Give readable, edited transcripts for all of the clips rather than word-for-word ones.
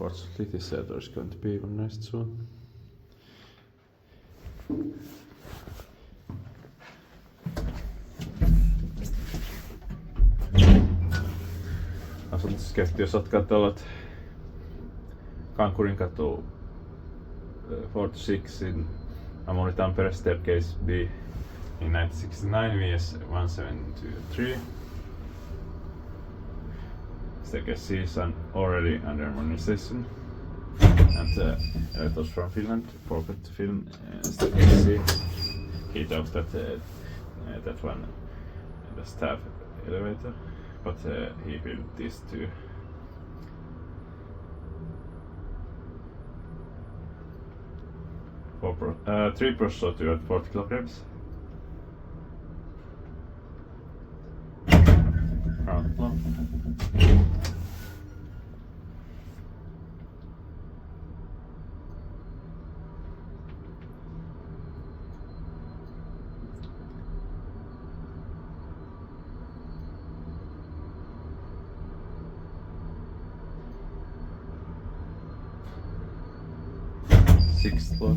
Unfortunately, this editor is going to be organized soon. Asutusketju, jos oot katsellut Kankurinkatu 46 I'm only Tampere staircase B in 1969 vs 1723. Staircase C is already under modernization, and the editors from Finland forgot to film staircase C. He thought that that one doesn't have elevator, but he built these two. Three processor to at 40 kilograms. Ground floor. Sixth floor.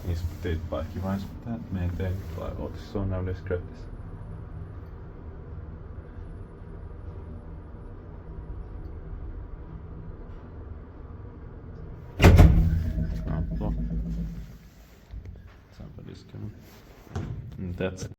Iskutit parkkivaispäät maintained by Otis on now described. Somebody's coming. That's it.